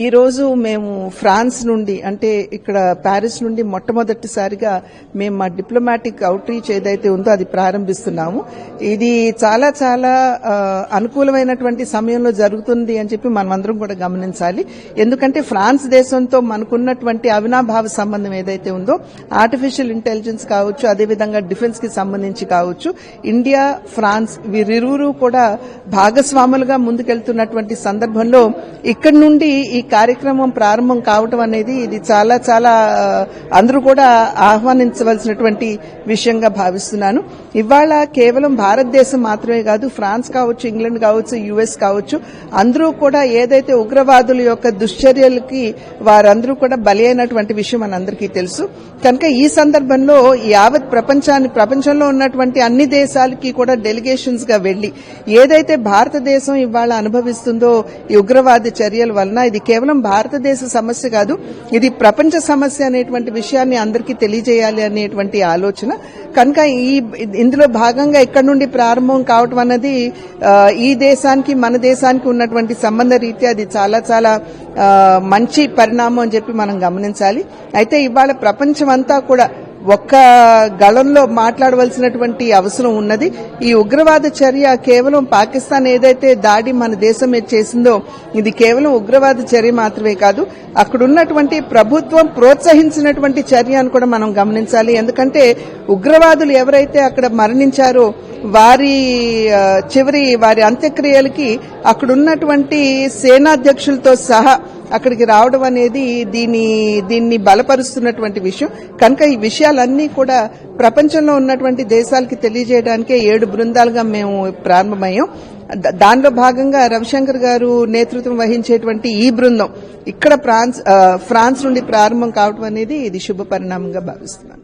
ఈ రోజు మేము ఫ్రాన్స్ నుండి అంటే ఇక్కడ ప్యారిస్ నుండి మొట్టమొదటిసారిగా మేము మా డిప్లొమాటిక్ అవుట్ రీచ్ ఏదైతే ఉందో అది ప్రారంభిస్తున్నాము. ఇది చాలా చాలా అనుకూలమైనటువంటి సమయంలో జరుగుతుంది అని చెప్పి మనమందరం కూడా గమనించాలి. ఎందుకంటే ఫ్రాన్స్ దేశంతో మనకున్నటువంటి అవినాభావ సంబంధం ఏదైతే ఉందో ఆర్టిఫిషియల్ ఇంటెలిజెన్స్ కావచ్చు, అదేవిధంగా డిఫెన్స్ కి సంబంధించి కావచ్చు, ఇండియా ఫ్రాన్స్ వీరిరువురు కూడా భాగస్వాములుగా ముందుకెళ్తున్నటువంటి సందర్భంలో ఇక్కడి నుండి ఈ కార్యక్రమం ప్రారంభం కావటం అనేది ఇది చాలా చాలా అందరూ కూడా ఆహ్వానించవలసినటువంటి విషయంగా భావిస్తున్నాను. ఇవాళ కేవలం భారతదేశం మాత్రమే కాదు, ఫ్రాన్స్ కావచ్చు, ఇంగ్లాండ్ కావచ్చు, యుఎస్ కావచ్చు, అందరూ కూడా ఏదైతే ఉగ్రవాదుల యొక్క దుశ్చర్యలకి వారందరూ కూడా బలి అయినటువంటి విషయం మనందరికీ తెలుసు. కనుక ఈ సందర్భంలో యావత్ ప్రపంచంలో ఉన్నటువంటి అన్ని దేశాలకి కూడా డెలిగేషన్స్ గా వెళ్లి ఏదైతే భారతదేశం ఇవాళ అనుభవిస్తుందో ఈ ఉగ్రవాద చర్యల వలన ఇది కేవలం భారతదేశ సమస్య కాదు, ఇది ప్రపంచ సమస్య అనేటువంటి విషయాన్ని అందరికీ తెలియజేయాలి అనేటువంటి ఆలోచన. కనుక ఇందులో భాగంగా ఇక్కడ నుండి ప్రారంభం కావటం అన్నది ఈ దేశానికి మన దేశానికి ఉన్నటువంటి సంబంధ రీత్యా అది చాలా చాలా మంచి పరిణామం అని చెప్పి మనం గమనించాలి. అయితే ఇవాళ ప్రపంచమంతా కూడా ఒక్క గళంలో మాట్లాడవలసినటువంటి అవసరం ఉన్నది. ఈ ఉగ్రవాద చర్య కేవలం పాకిస్తాన్ ఏదైతే దాడి మన దేశం మీద చేసిందో ఇది కేవలం ఉగ్రవాద చర్య మాత్రమే కాదు, అక్కడున్నటువంటి ప్రభుత్వం ప్రోత్సహించినటువంటి చర్య అని కూడా మనం గమనించాలి. ఎందుకంటే ఉగ్రవాదులు ఎవరైతే అక్కడ మరణించారో వారి అంత్యక్రియలకి అక్కడున్నటువంటి సేనాధ్యక్షులతో సహా అక్కడికి రావడం అనేది దీన్ని బలపరుస్తున్నటువంటి విషయం. కనుక ఈ విషయాలన్నీ కూడా ప్రపంచంలో ఉన్నటువంటి దేశాలకి తెలియజేయడానికే 7 బృందాలుగా మేము ప్రారంభమయ్యాం. దానిలో భాగంగా రవిశంకర్ గారు నేతృత్వం వహించేటువంటి ఈ బృందం ఇక్కడ ఫ్రాన్స్ నుండి ప్రారంభం కావడం అనేది ఇది శుభ పరిణామంగా భావిస్తున్నాను.